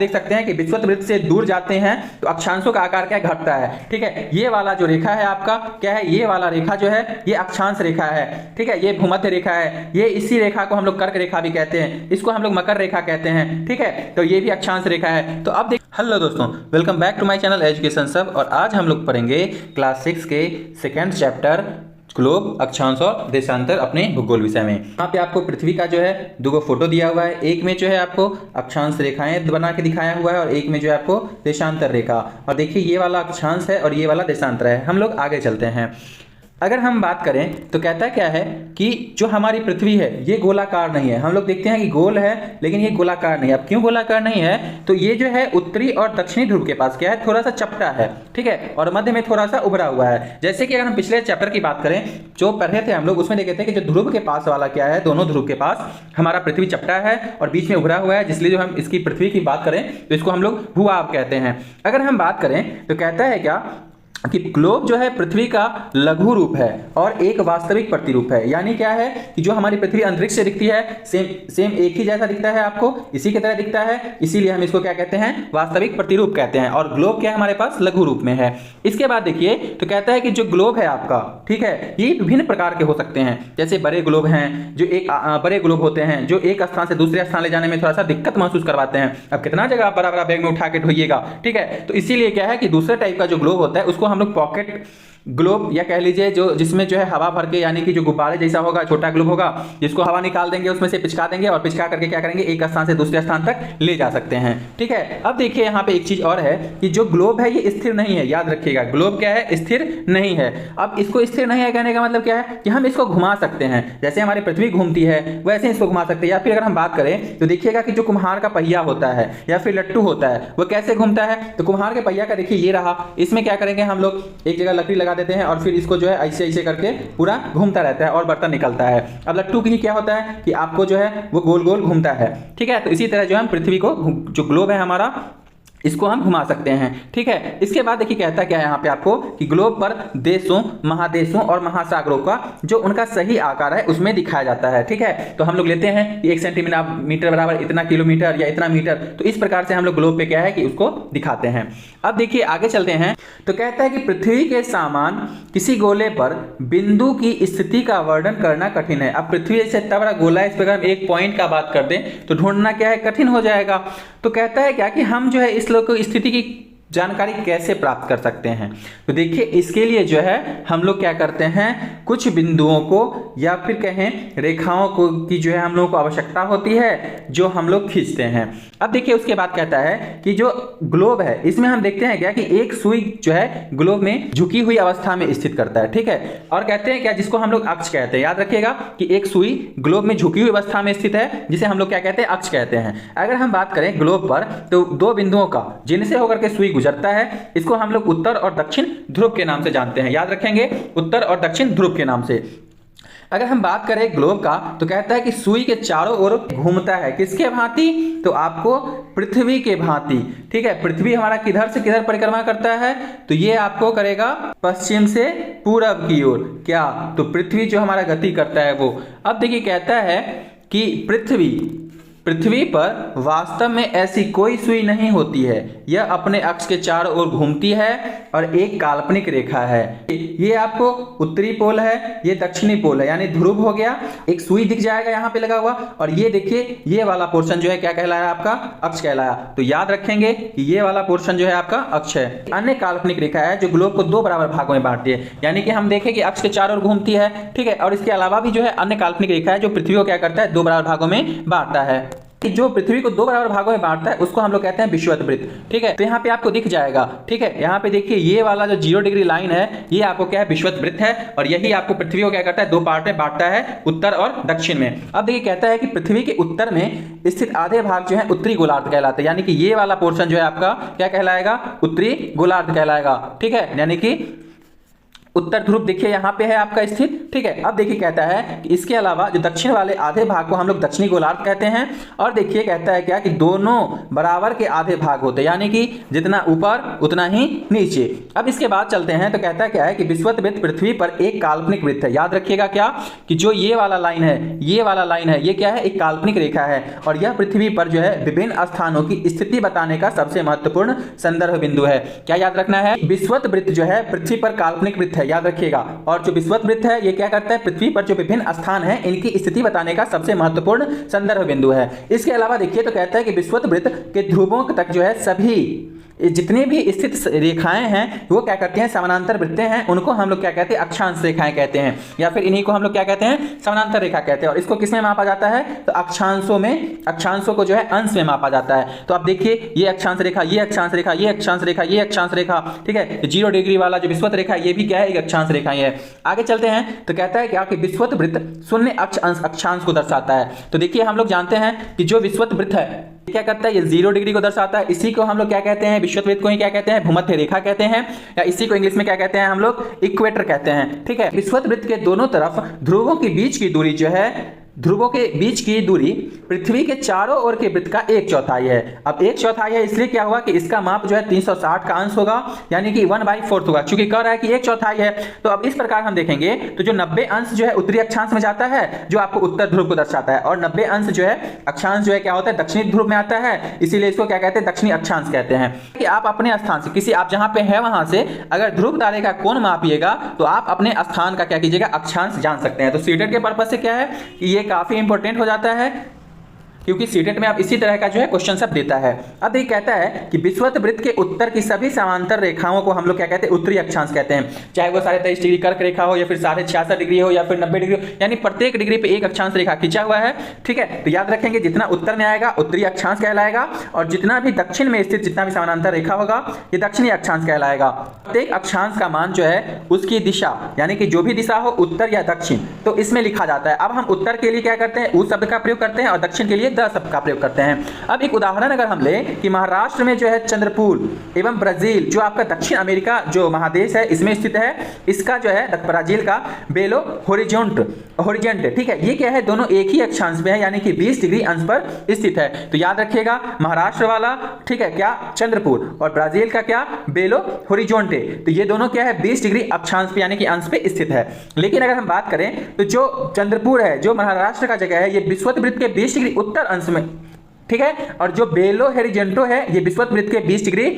देख सकते हैं कि विषुवत वृत्त से दूर जाते हैं तो अक्षांशों का आकार क्या घटता है। ठीक है, ये वाला जो रेखा है आपका क्या है, ये वाला रेखा जो है ये अक्षांश रेखा है। ठीक है, ये भूमध्य रेखा है, ये इसी रेखा को हम लोग कर्क रेखा भी कहते हैं, इसको हम लोग मकर रेखा कहते हैं। ठीक है, तो ये भी अक्षांश रेखा है। तो अब देख, हेलो दोस्तों, welcome back to my channel education सब। और आज हम लोग पढ़ेंगे क्लास 6 के सेकेंड चैप्टर ग्लोब, अक्षांश और देशांतर अपने भूगोल विषय में। यहाँ पे आपको पृथ्वी का जो है दो फोटो दिया हुआ है, एक में जो है आपको अक्षांश रेखाएं बना के दिखाया हुआ है और एक में जो है आपको देशांतर रेखा। और देखिए ये वाला अक्षांश है और ये वाला देशांतर है। हम लोग आगे चलते हैं। अगर हम बात करें तो कहता क्या है कि जो हमारी पृथ्वी है ये गोलाकार नहीं है। हम लोग देखते हैं कि गोल है लेकिन ये गोलाकार नहीं है। अब क्यों गोलाकार नहीं है, तो ये जो है उत्तरी और दक्षिणी ध्रुव के पास क्या है, थोड़ा सा चपटा है। ठीक है, और मध्य में थोड़ा सा उभरा हुआ है। जैसे कि अगर हम पिछले चैप्टर की बात करें जो पढ़े थे हम लोग, उसमें देखे थे कि जो ध्रुव के पास वाला क्या है, दोनों ध्रुव के पास हमारा पृथ्वी चपटा है और बीच में उभरा हुआ है, जिसलिए जो हम इसकी पृथ्वी की बात करें तो इसको हम लोग भूभाग कहते हैं। अगर हम बात करें तो कहता है क्या कि ग्लोब जो है पृथ्वी का लघु रूप है और एक वास्तविक प्रतिरूप है। यानी क्या है कि जो हमारी पृथ्वी अंतरिक्ष से दिखती है सेम एक ही जैसा दिखता है, आपको इसी की तरह दिखता है, इसीलिए हम इसको क्या कहते हैं, वास्तविक प्रतिरूप कहते हैं। और ग्लोब क्या हमारे पास लघु रूप में है। इसके बाद देखिए तो कहता है कि जो ग्लोब है आपका, ठीक है, ये विभिन्न प्रकार के हो सकते हैं। जैसे बड़े ग्लोब हैं, जो एक बड़े ग्लोब होते हैं जो एक स्थान से दूसरे स्थान ले जाने में थोड़ा सा दिक्कत महसूस करवाते हैं। अब कितना जगह आप बड़ा बड़ा बैग में उठा के ढोइएगा। ठीक है, तो इसीलिए क्या है कि दूसरे टाइप का जो ग्लोब होता है उसको हम लोग पॉकेट ग्लोब या कह लीजिए जो जिसमें जो है हवा भर के, यानी कि जो गुब्बारे जैसा होगा, छोटा ग्लोब होगा, जिसको हवा निकाल देंगे उसमें से पिचका देंगे और पिचका करके क्या करेंगे, एक स्थान से दूसरे स्थान तक ले जा सकते हैं। ठीक है, अब देखिए यहाँ पे एक चीज और है कि जो ग्लोब है ये स्थिर नहीं है। याद रखिएगा, ग्लोब क्या है, स्थिर नहीं है। अब इसको स्थिर नहीं है कहने का मतलब क्या है कि हम इसको घुमा सकते हैं। जैसे हमारी पृथ्वी घूमती है वैसे इसको घुमा सकते हैं। या फिर अगर हम बात करें तो देखिएगा कि जो कुम्हार का पहिया होता है या फिर लट्टू होता है वो कैसे घूमता है। तो कुम्हार के पहिया का देखिए ये रहा, इसमें क्या करेंगे हम लोग, एक जगह लकड़ी लगा देते हैं और फिर इसको जो है ऐसे ऐसे करके पूरा घूमता रहता है और बर्तन निकलता है। अब लट्टू की क्या होता है कि आपको जो है वो गोल गोल घूमता है। ठीक है, तो इसी तरह जो हम पृथ्वी को, जो ग्लोब है हमारा, इसको हम घुमा सकते हैं। ठीक है, इसके बाद देखिए कहता क्या है यहाँ पे आपको कि ग्लोब पर देशों, महादेशों और महासागरों का जो उनका सही आकार है उसमें दिखाया जाता है। ठीक है, तो हम लोग लेते हैं कि 1 सेंटीमीटर बराबर इतना किलोमीटर या इतना मीटर, तो इस प्रकार से हम लोग ग्लोब पे क्या है कि उसको दिखाते हैं। अब देखिए आगे चलते हैं तो कहता है कि पृथ्वी के समान किसी गोले पर बिंदु की स्थिति का वर्णन करना कठिन है। अब पृथ्वी से इतना बड़ा गोला है, इस पर अगर हम एक पॉइंट का बात कर दें तो ढूंढना क्या है, कठिन हो जाएगा। तो कहता है क्या कि हम जो है इस लोग को स्थिति की जानकारी कैसे प्राप्त कर सकते हैं। तो देखिए इसके लिए जो है हम लोग क्या करते हैं, कुछ बिंदुओं को या फिर कहें रेखाओं को की जो है हम लोगों को आवश्यकता होती है जो हम लोग खींचते हैं। अब देखिए उसके बाद कहता है कि जो ग्लोब है इसमें हम देखते हैं क्या कि एक सुई जो है ग्लोब में झुकी हुई अवस्था में स्थित करता है। ठीक है, और कहते हैं क्या, जिसको हम लोग अक्ष कहते हैं। याद रखिएगा कि एक सुई ग्लोब में झुकी हुई अवस्था में स्थित है, जिसे हम लोग क्या कहते हैं, अक्ष कहते हैं। अगर हम बात करें ग्लोब पर तो दो बिंदुओं का जिनसे होकर के सुई गुजरता है, इसको हम लोग उत्तर और दक्षिण ध्रुव के नाम से जानते हैं। याद रखेंगे, उत्तर और दक्षिण ध्रुव के नाम से। अगर हम बात करें ग्लोब का तो कहता है कि सुई के चारों ओर घूमता है, किसके भांति, तो आपको पृथ्वी के भांति। ठीक है, पृथ्वी हमारा किधर से किधर परिक्रमा करता है, तो ये आपको करेगा पश्चिम से पूरब की ओर। क्या, तो पृथ्वी जो हमारा गति करता है वो। अब देखिए कहता है कि पृथ्वी पर वास्तव में ऐसी कोई सुई नहीं होती है, यह अपने अक्ष के चारों ओर घूमती है और एक काल्पनिक रेखा है। ये आपको उत्तरी पोल है, ये दक्षिणी पोल है, यानी ध्रुव हो गया। एक सुई दिख जाएगा यहाँ पे लगा हुआ, और ये देखिए ये वाला पोर्शन जो है क्या कहलाया, आपका अक्ष कहलाया। तो याद रखेंगे कि ये वाला पोर्शन जो है आपका अक्ष है। अन्य काल्पनिक रेखा है जो ग्लोब को दो बराबर भागों में बांटती है, यानी कि हम देखें कि अक्ष के चारों ओर घूमती है। ठीक है, और इसके अलावा भी जो है अन्य काल्पनिक रेखा है जो पृथ्वी को क्या करता है, दो बराबर भागों में बांटता है। जो पृथ्वी को दो बराबर भागों में बांटता है उसको हम लोग कहते हैं विषुवत वृत्त। ठीक है, तो यहाँ पे आपको दिख जाएगा। ठीक है, यहाँ पे देखिए ये वाला जो 0 डिग्री लाइन है ये आपको क्या है, विषुवत वृत्त है, और यही आपको पृथ्वी को क्या करता है, दो पार्ट में बांटता है, उत्तर और दक्षिण में। अब देखिए कहता है कि पृथ्वी के उत्तर में स्थित आधे भाग जो है उत्तरी गोलार्ध कहलाते हैं, यानी कि ये वाला पोर्शन जो है आपका क्या कहलाएगा, उत्तरी गोलार्ध कहलाएगा। ठीक है, यानी कि उत्तर ध्रुव देखिए यहाँ पे है आपका स्थित, ठीक है। अब देखिए कहता है कि इसके अलावा जो दक्षिण वाले आधे भाग को हम लोग दक्षिणी गोलार्ध कहते हैं, और देखिए कहता है क्या कि दोनों बराबर के आधे भाग होते हैं, यानी कि जितना ऊपर उतना ही नीचे। अब इसके बाद चलते हैं तो कहता है क्या है कि विषुवत वृत्त पृथ्वी पर एक काल्पनिक वृत्त है। याद रखिएगा क्या कि जो ये वाला लाइन है, ये वाला लाइन है, ये क्या है, एक काल्पनिक रेखा है, और यह पृथ्वी पर जो है विभिन्न स्थानों की स्थिति बताने का सबसे महत्वपूर्ण संदर्भ बिंदु है। क्या याद रखना है, विषुवत वृत्त जो है पृथ्वी पर काल्पनिक वृत्त है, याद रखिएगा। और जो विषुवत वृत्त है ये क्या करता है, पृथ्वी पर जो विभिन्न स्थान है इनकी स्थिति बताने का सबसे महत्वपूर्ण संदर्भ बिंदु है। इसके अलावा देखिए तो कहता है कि विषुवत वृत्त के ध्रुवों तक जो है सभी जितनी भी स्थित रेखाएं हैं वो क्या करते हैं, समानांतर वृत्तें हैं, उनको हम लोग क्या कहते हैं, अक्षांश रेखाएं कहते हैं, या फिर इन्हीं को हम लोग क्या कहते हैं, समानांतर रेखा कहते हैं। और इसको किसमें मापा जाता है, तो अक्षांशों में, अक्षांशों को जो है अंश में मापा जाता है। तो आप देखिए ये अक्षांश रेखा, ये अक्षांश रेखा, ये अक्षांश रेखा, ये अक्षांश रेखा, ठीक है। 0 डिग्री वाला जो विषुवत रेखा ये भी क्या है, एक अक्षांश रेखा ही है। आगे चलते हैं तो कहता है क्या कि विषुवत वृत्त शून्य अक्ष अक्षांश को दर्शाता है। तो देखिए हम लोग जानते हैं कि जो विषुवत वृत्त है क्या करता है, ये 0 डिग्री को दर्शाता है। इसी को हम लोग क्या कहते हैं, विषुवत वृत्त को ही क्या कहते हैं, भूमध्य रेखा कहते हैं, या इसी को इंग्लिश में क्या कहते हैं हम लोग, इक्वेटर कहते हैं, ठीक है। विषुवत वृत्त के दोनों तरफ ध्रुवों के बीच की दूरी जो है, ध्रुवों के बीच की दूरी पृथ्वी के चारों ओर के वृत्त का 1/4 है। अब 1/4 है इसलिए क्या हुआ कि इसका माप जो है 360 का अंश होगा, यानी कि 1/4 होगा, क्योंकि कह रहा है कि 1/4 है। तो अब इस प्रकार हम देखेंगे तो जो 90 अंश जो है उत्तरी अक्षांश में जाता है, जो आपको उत्तर ध्रुव को दर्शाता है, और 90 अंश जो है अक्षांश जो है क्या होता है, दक्षिणी ध्रुव में आता है, इसीलिए इसको क्या कहते हैं, दक्षिणी अक्षांश कहते हैं। कि आप अपने स्थान से किसी, आप जहां पे है वहां से अगर ध्रुव तारे का कोण मापिएगा तो आप अपने स्थान का क्या कीजिएगा, अक्षांश जान सकते हैं। तो सीटेट के पर्पज से क्या है कि ये काफी इंपॉर्टेंट हो जाता है, क्योंकि सीटेट में आप इसी तरह का जो है क्वेश्चन सब देता है। अब ये कहता है कि विषुवत वृत्त के उत्तर की सभी समांतर रेखाओं को हम लोग क्या कहते हैं, उत्तरी अक्षांश कहते हैं, चाहे वो 23.5 डिग्री कर्क रेखा हो, या फिर 66.5 डिग्री हो, या फिर 90 डिग्री हो, यानी प्रत्येक डिग्री पे एक अक्षांश रेखा खींचा हुआ है, ठीक है। तो याद रखेंगे जितना उत्तर में आएगा उत्तरी अक्षांश कहलाएगा, और जितना भी दक्षिण में स्थित जितना भी समानांतर रेखा होगा ये दक्षिणी अक्षांश कहलाएगा। प्रत्येक अक्षांश का मान जो है उसकी दिशा, यानी कि जो भी दिशा हो उत्तर या दक्षिण, तो इसमें लिखा जाता है। अब हम उत्तर के लिए क्या करते हैं, उ शब्द का प्रयोग करते हैं, और दक्षिण के लिए द शब्द का प्रयोग करते हैं। अब एक उदाहरण अगर हम लें कि महाराष्ट्र में जो है चंद्रपुर एवं ब्राजील, जो आपका दक्षिण अमेरिका जो महादेश है इसमें स्थित है, इसका जो है ब्राजील का बेलो होरिजोंट, ठीक है, ये क्या है, दोनों एक ही अक्षांश में है, यानी कि 20 डिग्री अंश पर स्थित है। तो याद रखिएगा महाराष्ट्र वाला, ठीक है, क्या चंद्रपुर, और ब्राजील का क्या, बेलो होरिजोंटे, तो ये दोनों क्या है 20 डिग्री अक्षांश पे यानी कि अंश पे स्थित है। लेकिन अगर हम बात करें तो जो चंद्रपुर है, जो महाराष्ट्र का जगह है, ये विषुवत वृत्त के 20 डिग्री उत्तर अंश में, ठीक है, और जो बेलो होरिजोंटे है ये विषुवत वृत्त के 20 डिग्री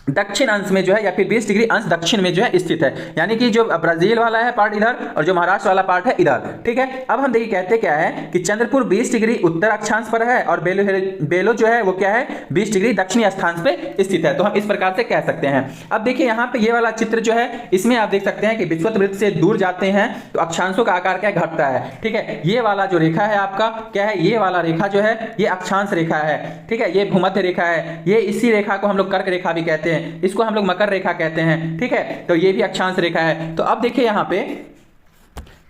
दक्षिण अंश में जो है, या फिर 20 डिग्री अंश दक्षिण में जो है स्थित है, यानी कि जो ब्राजील वाला है पार्ट इधर और जो महाराष्ट्र वाला पार्ट है इधर, ठीक है। अब हम देखिए कहते क्या है कि चंद्रपुर 20 डिग्री उत्तर अक्षांश पर है, और बेलो जो है वो क्या है 20 डिग्री दक्षिणी अक्षांश पे स्थित है। तो हम इस प्रकार से कह सकते हैं। अब देखिए यहाँ पे ये वाला चित्र जो है इसमें आप देख सकते हैं कि विषुवत वृत्त से दूर जाते हैं तो अक्षांशों का आकार क्या घटता है, ठीक है। ये वाला जो रेखा है आपका क्या है, ये वाला रेखा जो है ये अक्षांश रेखा है, ठीक है, ये भूमध्य रेखा है, ये इसी रेखा को हम लोग कर्क रेखा भी कहते हैं, इसको हम लोग मकर रेखा कहते हैं, ठीक है। तो ये भी अक्षांश रेखा है। तो अब देखिए यहां पे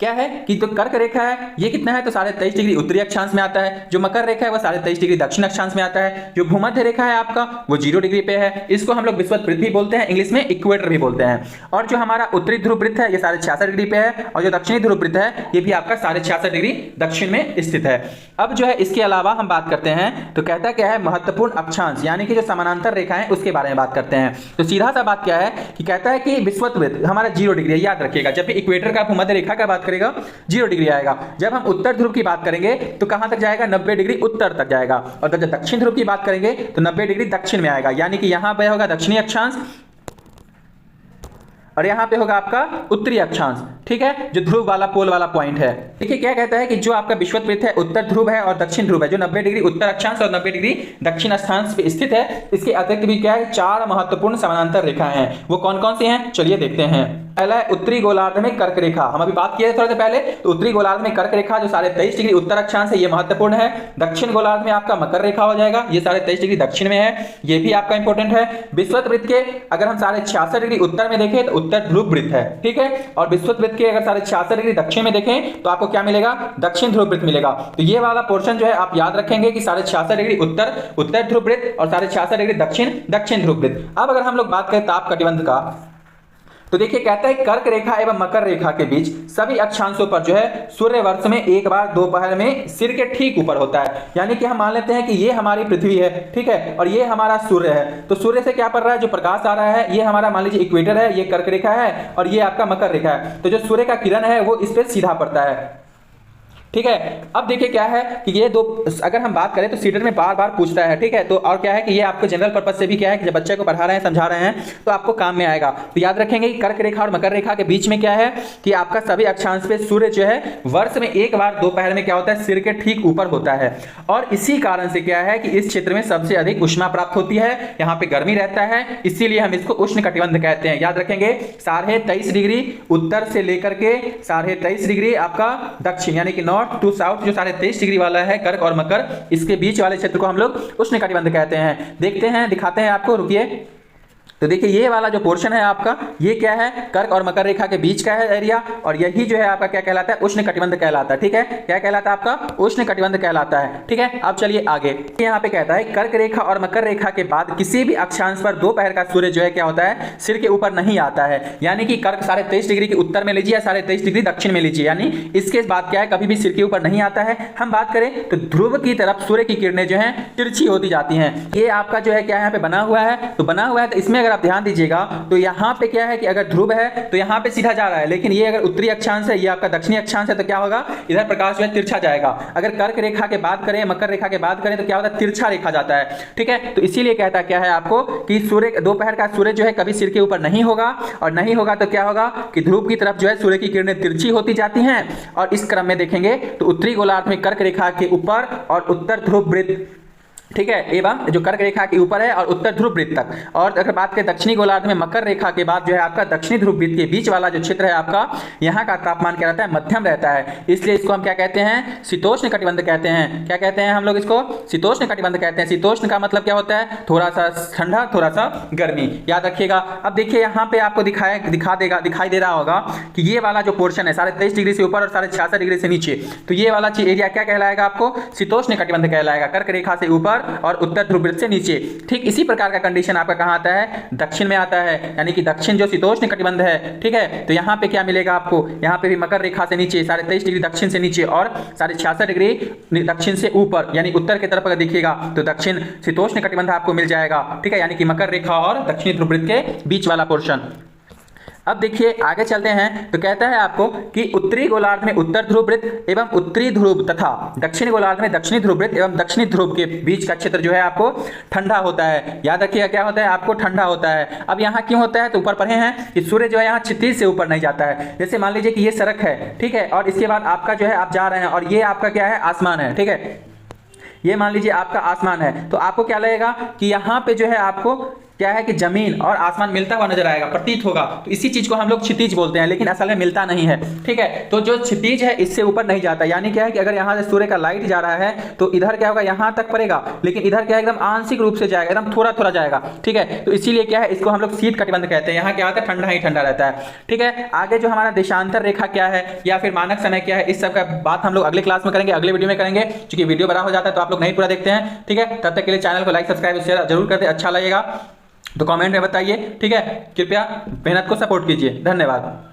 क्या है कि तो कर्क रेखा है ये कितना है, तो 23.5 डिग्री उत्तरी अक्षांश में आता है, जो मकर रेखा है वो 23.5 डिग्री दक्षिण अक्षांश में आता है, जो भूमध्य रेखा है आपका वो 0 डिग्री पे है, इसको हम लोग विषुवत वृत्त भी बोलते हैं, इंग्लिश में इक्वेटर भी बोलते हैं। और जो हमारा उत्तरी ध्रुव वृत्त है ये 66.5 डिग्री पे है, और जो दक्षिणी ध्रुव वृत्त है ये भी आपका 66.5 डिग्री दक्षिण में स्थित है। अब जो है इसके अलावा हम बात करते हैं तो कहता क्या है, महत्वपूर्ण अक्षांश यानी कि जो समानांतर रेखा है उसके बारे में बात करते हैं। तो सीधा सा बात क्या है कि कहता है कि विषुवत वृत्त हमारा 0 डिग्री है, याद रखिएगा। जब भी इक्वेटर का भूमध्य रेखा का बात करेगा 0 डिग्री आएगा। जब हम उत्तर ध्रुव की बात करेंगे तो कहां तक जाएगा, 90 डिग्री उत्तर तक जाएगा। और जब दक्षिण ध्रुव की बात करेंगे तो 90 डिग्री दक्षिण में आएगा, यानी कि यहां पे होगा दक्षिणी अक्षांश और यहां पे होगा आपका उत्तरी अक्षांश, ठीक है, जो ध्रुव वाला पोल वाला पॉइंट है। देखिए क्या कहता है कि जो आपका विषुवत वृत्त है उत्तर ध्रुव है और दक्षिण ध्रुव है, जो 90 डिग्री उत्तर अक्षांश और 90 डिग्री दक्षिण अक्षांश पे स्थित है। इसके अतिरिक्त भी क्या है, 4 महत्वपूर्ण समानांतर रेखाएं हैं। वो कौन कौन सी हैं, चलिए देखते हैं। पहला है उत्तरी गोलार्ध में कर्क रेखा, हम अभी बात किए थे थोड़ा देर पहले। तो उत्तरी गोलार्ध में कर्क रेखा जो 23.5 डिग्री उत्तर अक्षांश है, ये महत्वपूर्ण है। दक्षिण गोलार्ध में आपका मकर रेखा हो जाएगा, ये 23.5 डिग्री दक्षिण में है, ये भी आपका इंपॉर्टेंट है। विषुवत वृत्त के अगर हम 66.5 डिग्री उत्तर में देखें तो उत्तर ध्रुव वृत्त है, ठीक है। और विषुवत वृत्त के अगर 66.5 डिग्री दक्षिण में देखें तो आपको क्या मिलेगा, दक्षिण ध्रुव वृत्त मिलेगा। तो ये वाला पोर्शन जो है आप याद रखेंगे कि 66.5 डिग्री उत्तर ध्रुव वृत्त और 66.5 डिग्री दक्षिण ध्रुव वृत्त। अब अगर हम लोग बात करें ताप कटिबंध का, तो देखिए कहता है कर्क रेखा एवं मकर रेखा के बीच सभी अक्षांशों पर जो है सूर्य वर्ष में एक बार दोपहर में सिर के ठीक ऊपर होता है। यानी कि हम मान लेते हैं कि ये हमारी पृथ्वी है, ठीक है, और ये हमारा सूर्य है। तो सूर्य से क्या पड़ रहा है, जो प्रकाश आ रहा है ये हमारा मान लीजिए इक्वेटर है, ये कर्क रेखा है और ये आपका मकर रेखा है। तो जो सूर्य का किरण है वो इस पर सीधा पड़ता है, ठीक है। अब देखिए क्या है कि ये दो, अगर हम बात करें तो सीडर में बार बार पूछता है, ठीक है। तो और क्या है कि ये आपको जनरल पर्पज से भी क्या है कि जब बच्चे को पढ़ा रहे हैं समझा रहे हैं तो आपको काम में आएगा। तो याद रखेंगे कि कर्क रेखा और मकर रेखा के बीच में क्या है कि आपका सभी अक्षांश पे सूर्य जो है वर्ष में एक बार दोपहर में क्या होता है, सिर के ठीक ऊपर होता है। और इसी कारण से क्या है कि इस क्षेत्र में सबसे अधिक उष्मा प्राप्त होती है, यहाँ पे गर्मी रहता है, इसीलिए हम इसको उष्ण कटिबंध कहते हैं। याद रखेंगे 23.5 डिग्री उत्तर से लेकर के 23.5 डिग्री आपका दक्षिण यानी कि नॉर्थ टू साउथ, जो 23.5 डिग्री वाला है कर्क और मकर, इसके बीच वाले क्षेत्र को हम लोग उष्ण कटिबंध कहते हैं। देखते हैं, दिखाते हैं आपको, रुकिए। तो देखिए ये वाला जो पोर्शन है आपका, ये क्या है, कर्क और मकर रेखा के बीच का है एरिया, और यही जो है आपका क्या कहलाता है, उष्ण कटिबंध कहलाता है, ठीक है। क्या कहलाता है आपका, उष्ण कटिबंध कहलाता है, ठीक है। अब चलिए आगे, यहाँ पे कहता है कर्क रेखा और मकर रेखा के बाद किसी भी अक्षांश पर दोपहर का सूर्य जो है क्या होता है, सिर के ऊपर नहीं आता है। यानी कि कर्क 23.5 डिग्री के उत्तर में लीजिए या 23.5 डिग्री दक्षिण में लीजिए, यानी इसके बाद क्या है, कभी भी सिर के ऊपर नहीं आता है। हम बात करें तो ध्रुव की तरफ सूर्य की किरणें जो है तिरछी होती जाती हैं। ये आपका जो है क्या यहाँ पे बना हुआ है, तो बना हुआ है, तो इसमें आप ध्यान दीजिएगा तो यहां पे क्या है कि अगर ध्रुव है तो यहां पे सीधा जा रहा है, लेकिन ये अगर उत्तरी अक्षांश है, ये आपका दक्षिणी अक्षांश है, तो क्या होगा, इधर प्रकाश जो है तिरछा जाएगा। अगर कर्क रेखा के बात करें, मकर रेखा के बात करें तो क्या होता है, तिरछा रेखा जाता है, ठीक है। तो इसीलिए कहता क्या है आपको कि सूर्य दोपहर का सूर्य जो है कभी सिर के ऊपर नहीं होगा, और नहीं होगा तो क्या होगा कि ध्रुव की तरफ जो है सूर्य की किरणें तिरछी होती जाती हैं। और इस क्रम में देखेंगे तो उत्तरी गोलार्ध में कर्क रेखा के ऊपर और उत्तर ध्रुव वृत्त, ठीक है, एवं जो कर्क रेखा के ऊपर है और उत्तर ध्रुव वृत्त तक। और अगर बात करें दक्षिणी गोलार्ध में मकर रेखा के बाद जो है आपका दक्षिणी ध्रुव वृत्त के बीच वाला जो क्षेत्र है आपका, यहाँ का तापमान क्या रहता है, मध्यम रहता है। इसलिए इसको हम क्या कहते हैं, शीतोष्ण कटिबंध कहते हैं। क्या कहते हैं हम लोग इसको, शीतोष्ण कटिबंध कहते हैं। शीतोष्ण का मतलब क्या होता है, थोड़ा सा ठंडा थोड़ा सा गर्मी, याद रखिएगा। अब देखिए यहाँ पे आपको दिखाई दे रहा होगा कि ये वाला जो पोर्शन है 23.5 डिग्री से ऊपर और 66 डिग्री से नीचे, तो ये वाला एरिया क्या कहलाएगा आपको, शीतोष्ण कटिबंध कहलाएगा, कर्क रेखा से ऊपर और उत्तर ध्रुव वृत्त से नीचे। ठीक इसी प्रकार का कंडीशन आपका कहां आता है, दक्षिण में आता है, यानी कि दक्षिण जो शीतोष्ण कटिबंध है, ठीक है। तो यहां पे क्या मिलेगा आपको, यहां पे भी मकर रेखा से नीचे 23.5 डिग्री दक्षिण से नीचे और 66 डिग्री दक्षिण से ऊपर, यानी उत्तर की तरफ अगर देखिएगा तो दक्षिण शीतोष्ण कटिबंध आपको मिल जाएगा, ठीक है, यानी कि मकर रेखा और दक्षिणी ध्रुव वृत्त के बीच वाला पोर्शन। अब देखिए आगे चलते हैं, तो कहता है आपको कि उत्तरी गोलार्ध में उत्तर ध्रुव वृत्त एवं उत्तरी ध्रुव तथा दक्षिणी गोलार्ध में दक्षिणी ध्रुव वृत्त एवं दक्षिणी ध्रुव के बीच का क्षेत्र जो है आपको ठंडा होता है। याद रखिएगा क्या होता है, आपको ठंडा होता है। अब यहाँ क्यों होता है, तो ऊपर पढ़े हैं कि सूर्य जो है यहाँ क्षितिज से ऊपर नहीं जाता है। जैसे मान लीजिए कि ये सड़क है, ठीक है, और इसके बाद आपका जो है आप जा रहे हैं और ये आपका क्या है, आसमान है, ठीक है, ये मान लीजिए आपका आसमान है, तो आपको क्या लगेगा कि यहाँ पे जो है आपको क्या है कि जमीन और आसमान मिलता हुआ नजर आएगा, प्रतीत होगा। तो इसी चीज को हम लोग क्षितिज बोलते हैं, लेकिन असल में मिलता नहीं है, ठीक है। तो जो क्षितिज है इससे ऊपर नहीं जाता, यानी क्या है कि अगर यहाँ से सूर्य का लाइट जा रहा है तो इधर क्या होगा, यहाँ तक पड़ेगा, लेकिन इधर क्या है एकदम आंशिक रूप से जाएगा, एकदम थोड़ा थोड़ा जाएगा, ठीक है। तो इसीलिए क्या है, इसको हम लोग शीत कटिबंध कहते हैं। यहाँ क्या होता है, ठंडा ही ठंडा रहता है, ठीक है। आगे जो हमारा देशांतर रेखा क्या है या फिर मानक समय क्या है, इस सब का बात हम लोग अगले क्लास में करेंगे, अगले वीडियो में करेंगे, क्योंकि वीडियो बड़ा हो जाता है तो आप लोग नहीं पूरा देखते हैं, ठीक है। तब तक के लिए चैनल को लाइक सब्सक्राइब शेयर जरूर करते, अच्छा लगेगा तो कमेंट में बताइए, ठीक है। कृपया मेहनत को सपोर्ट कीजिए, धन्यवाद।